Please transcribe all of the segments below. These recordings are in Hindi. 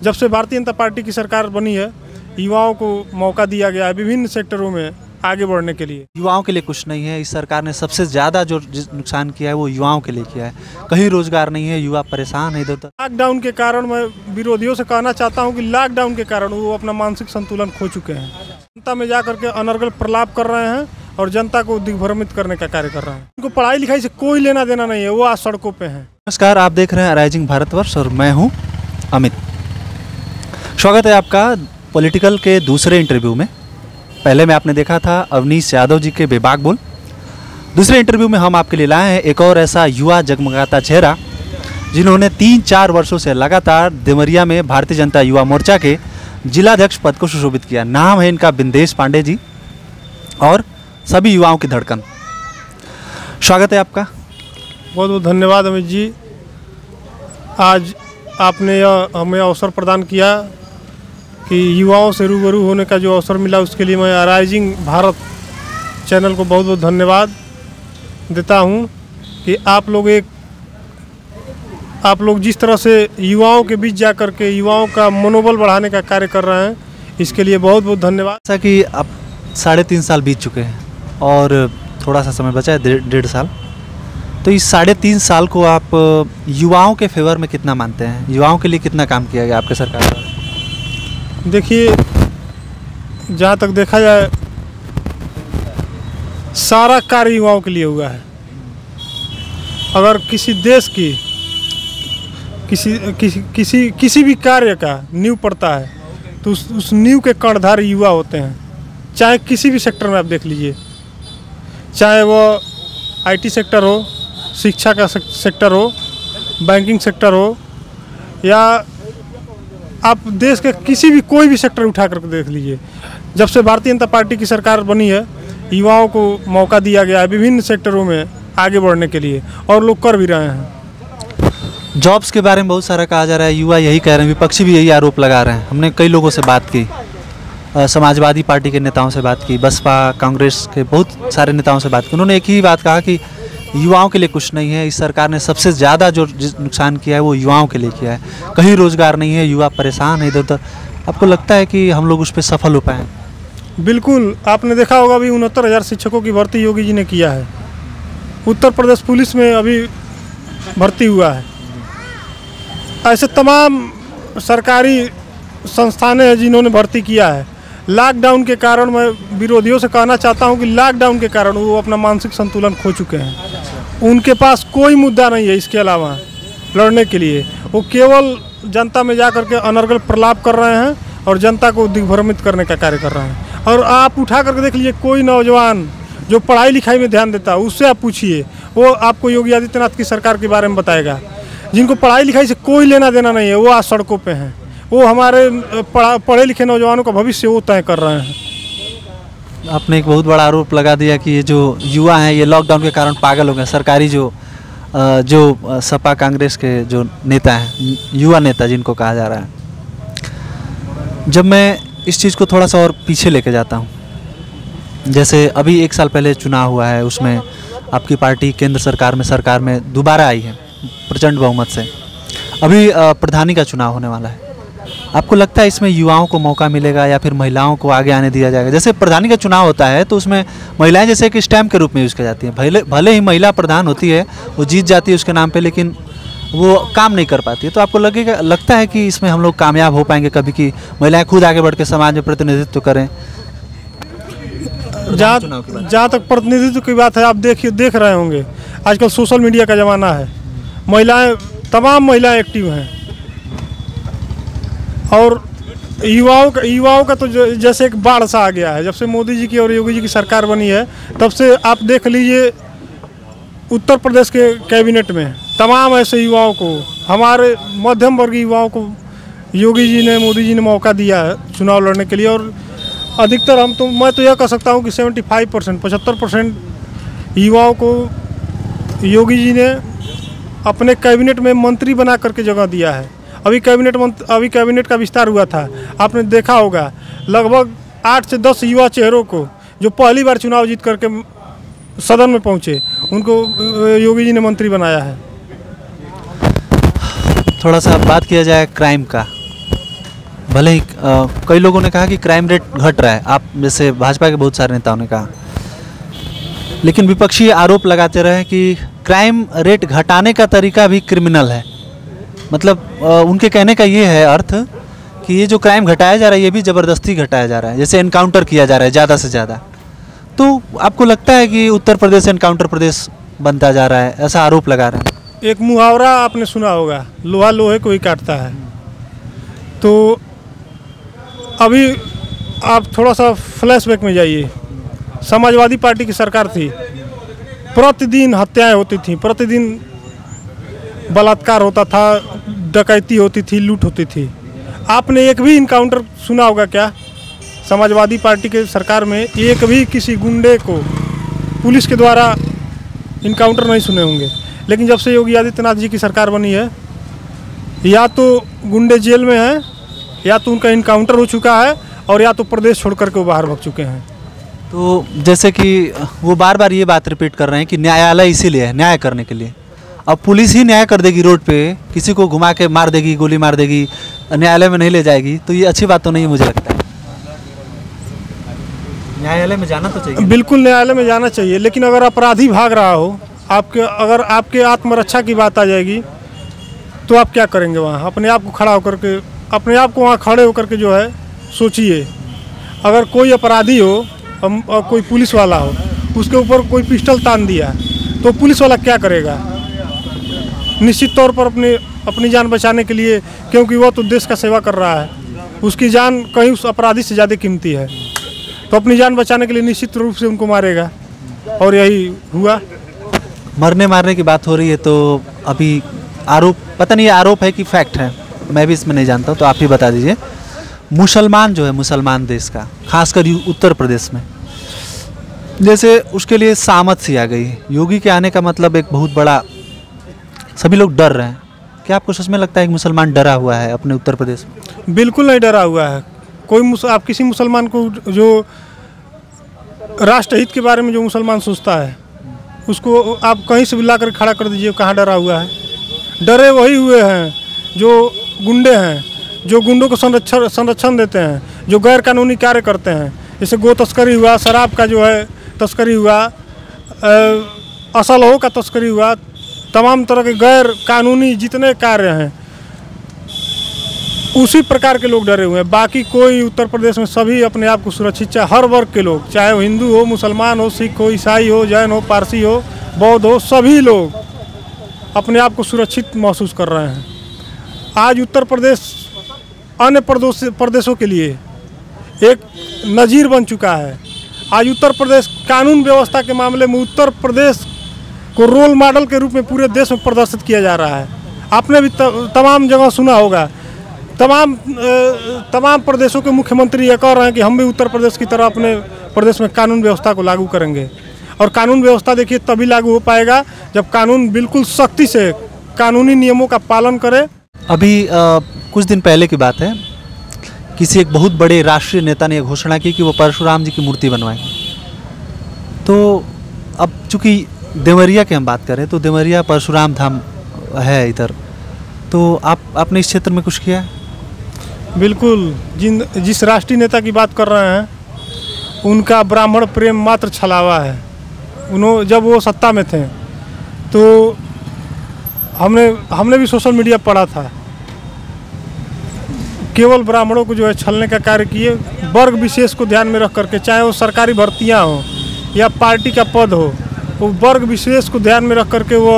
जब से भारतीय जनता पार्टी की सरकार बनी है, युवाओं को मौका दिया गया है विभिन्न सेक्टरों में आगे बढ़ने के लिए। युवाओं के लिए कुछ नहीं है। इस सरकार ने सबसे ज़्यादा जो नुकसान किया है वो युवाओं के लिए किया है। कहीं रोजगार नहीं है, युवा परेशान है इधर उधर। लॉकडाउन के कारण मैं विरोधियों से कहना चाहता हूं कि लॉकडाउन के कारण वो अपना मानसिक संतुलन खो चुके हैं। जनता में जा करके अनर्गल प्रलाप कर रहे हैं और जनता को दिग्भ्रमित करने का कार्य कर रहे हैं। उनको पढ़ाई लिखाई से कोई लेना देना नहीं है, वो आज सड़कों पे हैं। नमस्कार, आप देख रहे हैं राइजिंग भारतवर्ष और मैं हूँ अमित। स्वागत है आपका पॉलिटिकल के दूसरे इंटरव्यू में। पहले में आपने देखा था अवनीश यादव जी के बेबाक बोल। दूसरे इंटरव्यू में हम आपके लिए लाए हैं एक और ऐसा युवा जगमगाता चेहरा जिन्होंने 3-4 वर्षों से लगातार देवरिया में भारतीय जनता युवा मोर्चा के जिलाध्यक्ष पद को सुशोभित किया। नाम है इनका बिंदेश पांडे जी और सभी युवाओं की धड़कन। स्वागत है आपका। बहुत बहुत धन्यवाद अमित जी। आज आपने हमें अवसर प्रदान किया कि युवाओं से रूबरू होने का जो अवसर मिला, उसके लिए मैं राइजिंग भारत चैनल को बहुत बहुत धन्यवाद देता हूं कि आप लोग जिस तरह से युवाओं के बीच जा कर के युवाओं का मनोबल बढ़ाने का कार्य कर रहे हैं, इसके लिए बहुत बहुत धन्यवाद। जैसा कि अब 3.5 साल बीत चुके हैं और थोड़ा सा समय बचा है, 1.5 साल। तो इस 3.5 साल को आप युवाओं के फेवर में कितना मानते हैं? युवाओं के लिए कितना काम किया गया आपके सरकार द्वारा? देखिए, जहाँ तक देखा जाए सारा कार्य युवाओं के लिए हुआ है। अगर किसी देश की किसी भी कार्य का नींव पड़ता है तो उस नींव के कर्णधार युवा होते हैं। चाहे किसी भी सेक्टर में आप देख लीजिए, चाहे वो आईटी सेक्टर हो, शिक्षा का सेक्टर हो, बैंकिंग सेक्टर हो, या आप देश के किसी भी कोई भी सेक्टर उठा करके देख लीजिए। जब से भारतीय जनता पार्टी की सरकार बनी है, युवाओं को मौका दिया गया है विभिन्न सेक्टरों में आगे बढ़ने के लिए, और लोग कर भी रहे हैं। जॉब्स के बारे में बहुत सारा कहा जा रहा है, युवा यही कह रहे हैं, विपक्षी भी यही आरोप लगा रहे हैं। हमने कई लोगों से बात की, समाजवादी पार्टी के नेताओं से बात की, बसपा कांग्रेस के बहुत सारे नेताओं से बात की। उन्होंने एक ही बात कहा कि युवाओं के लिए कुछ नहीं है। इस सरकार ने सबसे ज़्यादा जो नुकसान किया है वो युवाओं के लिए किया है। कहीं रोजगार नहीं है, युवा परेशान है इधर उधर। आपको लगता है कि हम लोग उस पर सफल हो पाए? बिल्कुल। आपने देखा होगा अभी 69,000 शिक्षकों की भर्ती योगी जी ने किया है। उत्तर प्रदेश पुलिस में अभी भर्ती हुआ है। ऐसे तमाम सरकारी संस्थानें हैं जिन्होंने भर्ती किया है। लॉकडाउन के कारण मैं विरोधियों से कहना चाहता हूं कि लॉकडाउन के कारण वो अपना मानसिक संतुलन खो चुके हैं। उनके पास कोई मुद्दा नहीं है इसके अलावा लड़ने के लिए। वो केवल जनता में जा करके अनर्गल प्रलाप कर रहे हैं और जनता को दिग्भ्रमित करने का कार्य कर रहे हैं। और आप उठा करके देख लीजिए, कोई नौजवान जो पढ़ाई लिखाई में ध्यान देता है उससे आप पूछिए, वो आपको योगी आदित्यनाथ की सरकार के बारे में बताएगा। जिनको पढ़ाई लिखाई से कोई लेना देना नहीं है, वो आज सड़कों पर हैं। वो हमारे पढ़े लिखे नौजवानों का भविष्य वो तय कर रहे हैं। आपने एक बहुत बड़ा आरोप लगा दिया कि ये जो युवा हैं ये लॉकडाउन के कारण पागल हो गए। सरकारी जो सपा कांग्रेस के जो नेता हैं, युवा नेता जिनको कहा जा रहा है, जब मैं इस चीज़ को थोड़ा सा और पीछे लेके जाता हूँ, जैसे अभी 1 साल पहले चुनाव हुआ है, उसमें आपकी पार्टी केंद्र सरकार में दोबारा आई है प्रचंड बहुमत से। अभी प्रधानी का चुनाव होने वाला है। आपको लगता है इसमें युवाओं को मौका मिलेगा या फिर महिलाओं को आगे आने दिया जाएगा? जैसे प्रधानी का चुनाव होता है तो उसमें महिलाएं जैसे एक स्टैम्प के रूप में यूज़ की जाती हैं। भले ही महिला प्रधान होती है, वो जीत जाती है उसके नाम पे, लेकिन वो काम नहीं कर पाती है। तो आपको लगता है कि इसमें हम लोग कामयाब हो पाएंगे कभी, कि महिलाएं खुद आगे बढ़ के समाज में प्रतिनिधित्व करें? जहाँ तक प्रतिनिधित्व की बात है, आप देख रहे होंगे आजकल सोशल मीडिया का ज़माना है। तमाम महिलाएँ एक्टिव हैं और युवाओं का तो जैसे एक बाढ़ सा आ गया है। जब से मोदी जी की और योगी जी की सरकार बनी है, तब से आप देख लीजिए उत्तर प्रदेश के कैबिनेट में तमाम ऐसे युवाओं को, हमारे मध्यम वर्गीय युवाओं को योगी जी ने, मोदी जी ने मौका दिया है चुनाव लड़ने के लिए। और अधिकतर मैं तो यह कह सकता हूँ कि 75% युवाओं को योगी जी ने अपने कैबिनेट में मंत्री बना करके जगह दिया है। अभी कैबिनेट का विस्तार हुआ था, आपने देखा होगा लगभग 8 से 10 युवा चेहरों को जो पहली बार चुनाव जीत करके सदन में पहुंचे, उनको योगी जी ने मंत्री बनाया है। थोड़ा सा बात किया जाए क्राइम का। भले ही कई लोगों ने कहा कि क्राइम रेट घट रहा है, आप जैसे भाजपा के बहुत सारे नेताओं ने कहा, लेकिन विपक्षी आरोप लगाते रहे कि क्राइम रेट घटाने का तरीका भी क्रिमिनल है। मतलब उनके कहने का ये है अर्थ कि ये जो क्राइम घटाया जा रहा है ये भी ज़बरदस्ती घटाया जा रहा है, जैसे एनकाउंटर किया जा रहा है ज़्यादा से ज़्यादा। तो आपको लगता है कि उत्तर प्रदेश एनकाउंटर प्रदेश बनता जा रहा है, ऐसा आरोप लगा रहे हैं? एक मुहावरा आपने सुना होगा, लोहा लोहे को ही काटता है। तो अभी आप थोड़ा सा फ्लैशबैक में जाइए, समाजवादी पार्टी की सरकार थी, प्रतिदिन हत्याएं होती थी, प्रतिदिन बलात्कार होता था, डकैती होती थी, लूट होती थी। आपने एक भी इनकाउंटर सुना होगा क्या? समाजवादी पार्टी के सरकार में एक भी किसी गुंडे को पुलिस के द्वारा इनकाउंटर नहीं सुने होंगे। लेकिन जब से योगी आदित्यनाथ जी की सरकार बनी है, या तो गुंडे जेल में हैं, या तो उनका इनकाउंटर हो चुका है, और या तो प्रदेश छोड़ कर के वो बाहर भाग चुके हैं। तो जैसे कि वो बार बार ये बात रिपीट कर रहे हैं कि न्यायालय इसीलिए है, न्याय करने के लिए। अब पुलिस ही न्याय कर देगी, रोड पे किसी को घुमा के मार देगी, गोली मार देगी, न्यायालय में नहीं ले जाएगी, तो ये अच्छी बात तो नहीं है मुझे लगता है। न्यायालय में जाना तो चाहिए। बिल्कुल न्यायालय में जाना चाहिए, लेकिन अगर अपराधी भाग रहा हो, अगर आपके आत्मरक्षा की बात आ जाएगी, तो आप क्या करेंगे वहाँ? अपने आप को खड़ा होकर के, अपने आप को वहाँ खड़े होकर के जो है सोचिए। अगर कोई अपराधी हो और कोई पुलिस वाला हो, उसके ऊपर कोई पिस्टल तान दिया, तो पुलिस वाला क्या करेगा? निश्चित तौर पर अपनी जान बचाने के लिए, क्योंकि वह तो देश का सेवा कर रहा है, उसकी जान कहीं उस अपराधी से ज़्यादा कीमती है, तो अपनी जान बचाने के लिए निश्चित रूप से उनको मारेगा। और यही हुआ। मरने मारने की बात हो रही है, तो अभी आरोप, पता नहीं आरोप है कि फैक्ट है, मैं भी इसमें नहीं जानता, तो आप ही बता दीजिए। मुसलमान जो है, मुसलमान देश का, खासकर उत्तर प्रदेश में, जैसे उसके लिए सामत सी आ गई। योगी के आने का मतलब एक बहुत बड़ा, सभी लोग डर रहे हैं। क्या आपको सच में लगता है कि मुसलमान डरा हुआ है अपने उत्तर प्रदेश में? बिल्कुल नहीं डरा हुआ है कोई। आप किसी मुसलमान को, जो राष्ट्रहित के बारे में जो मुसलमान सोचता है, उसको आप कहीं से भी ला कर खड़ा कर दीजिए, कहाँ डरा हुआ है? डरे वही हुए हैं जो गुंडे हैं, जो गुंडों को संरक्षण देते हैं, जो गैर कानूनी कार्य करते हैं, जैसे गो तस्करी हुआ, शराब का जो है तस्करी हुआ, असलहों का तस्करी हुआ, तमाम तरह के गैर कानूनी जितने कार्य हैं, उसी प्रकार के लोग डरे हुए हैं। बाकी कोई उत्तर प्रदेश में सभी अपने आप को सुरक्षित, चाहे हर वर्ग के लोग, चाहे वो हिंदू हो, मुसलमान हो, सिख हो, ईसाई हो, जैन हो, पारसी हो, बौद्ध हो, सभी लोग अपने आप को सुरक्षित महसूस कर रहे हैं। आज उत्तर प्रदेश अन्य प्रदेशों के लिए एक नज़ीर बन चुका है। आज उत्तर प्रदेश कानून व्यवस्था के मामले में उत्तर प्रदेश को रोल मॉडल के रूप में पूरे देश में प्रदर्शित किया जा रहा है। आपने भी तमाम जगह सुना होगा, तमाम प्रदेशों के मुख्यमंत्री ये कह रहे हैं कि हम भी उत्तर प्रदेश की तरह अपने प्रदेश में कानून व्यवस्था को लागू करेंगे। और कानून व्यवस्था देखिए तभी लागू हो पाएगा जब कानून बिल्कुल सख्ती से कानूनी नियमों का पालन करे। अभी कुछ दिन पहले की बात है, किसी एक बहुत बड़े राष्ट्रीय नेता ने घोषणा की कि वो परशुराम जी की मूर्ति बनवाएंगे। तो अब चूँकि देवरिया की हम बात करें तो देवरिया परशुराम धाम है इधर, तो आपने इस क्षेत्र में कुछ किया? बिल्कुल। जिस राष्ट्रीय नेता की बात कर रहे हैं, उनका ब्राह्मण प्रेम मात्र छलावा है। जब वो सत्ता में थे तो हमने भी सोशल मीडिया पढ़ा था, केवल ब्राह्मणों को जो है छलने का कार्य किए, वर्ग विशेष को ध्यान में रख करके, चाहे वो सरकारी भर्तियां हो या पार्टी का पद हो, वो वर्ग विशेष को ध्यान में रख करके वो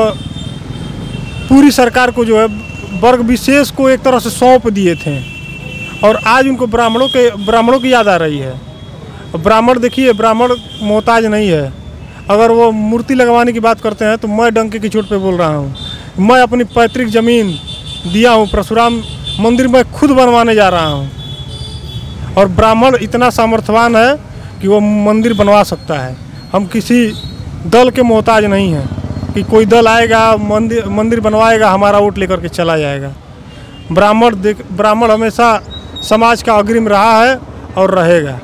पूरी सरकार को जो है वर्ग विशेष को एक तरह से सौंप दिए थे। और आज उनको ब्राह्मणों की याद आ रही है। ब्राह्मण देखिए, ब्राह्मण मोहताज नहीं है। अगर वो मूर्ति लगवाने की बात करते हैं तो मैं डंके की चोट पे बोल रहा हूँ, मैं अपनी पैतृक ज़मीन दिया हूँ, परशुराम मंदिर में खुद बनवाने जा रहा हूँ। और ब्राह्मण इतना सामर्थ्यवान है कि वो मंदिर बनवा सकता है। हम किसी दल के मोहताज नहीं हैं कि कोई दल आएगा मंदिर बनवाएगा, हमारा वोट लेकर के चला जाएगा। ब्राह्मण हमेशा समाज का अग्रिम रहा है और रहेगा।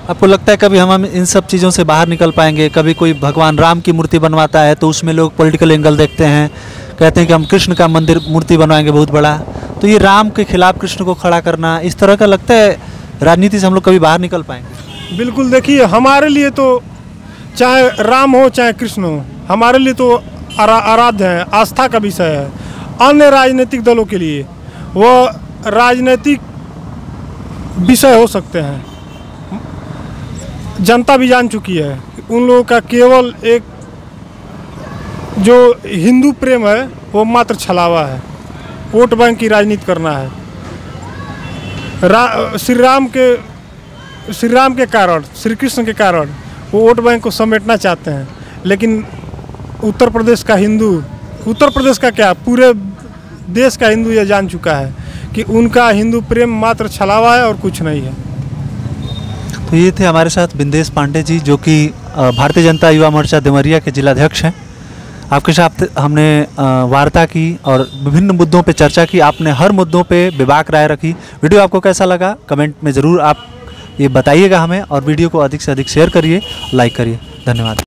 आपको लगता है कभी हम इन सब चीज़ों से बाहर निकल पाएंगे? कभी कोई भगवान राम की मूर्ति बनवाता है तो उसमें लोग पॉलिटिकल एंगल देखते हैं, कहते हैं कि हम कृष्ण का मूर्ति बनवाएंगे बहुत बड़ा, तो ये राम के खिलाफ कृष्ण को खड़ा करना, इस तरह का लगता है राजनीति से हम लोग कभी बाहर निकल पाएंगे? बिल्कुल, देखिए हमारे लिए तो चाहे राम हो चाहे कृष्ण हो, हमारे लिए तो आराध्य है, आस्था का विषय है। अन्य राजनीतिक दलों के लिए वह राजनीतिक विषय हो सकते हैं। जनता भी जान चुकी है कि उन लोगों का केवल एक जो हिंदू प्रेम है वो मात्र छलावा है, वोट बैंक की राजनीति करना है। श्री राम के कारण, श्री कृष्ण के कारण वो वोट बैंक को समेटना चाहते हैं। लेकिन उत्तर प्रदेश का हिंदू, उत्तर प्रदेश का क्या, पूरे देश का हिंदू यह जान चुका है कि उनका हिंदू प्रेम मात्र छलावा है और कुछ नहीं है। तो ये थे हमारे साथ बिंदेश पांडे जी, जो कि भारतीय जनता युवा मोर्चा देवरिया के जिलाध्यक्ष हैं। आपके साथ हमने वार्ता की और विभिन्न मुद्दों पे चर्चा की। आपने हर मुद्दों पे बेबाक राय रखी। वीडियो आपको कैसा लगा कमेंट में ज़रूर आप ये बताइएगा हमें, और वीडियो को अधिक से अधिक शेयर करिए, लाइक करिए। धन्यवाद।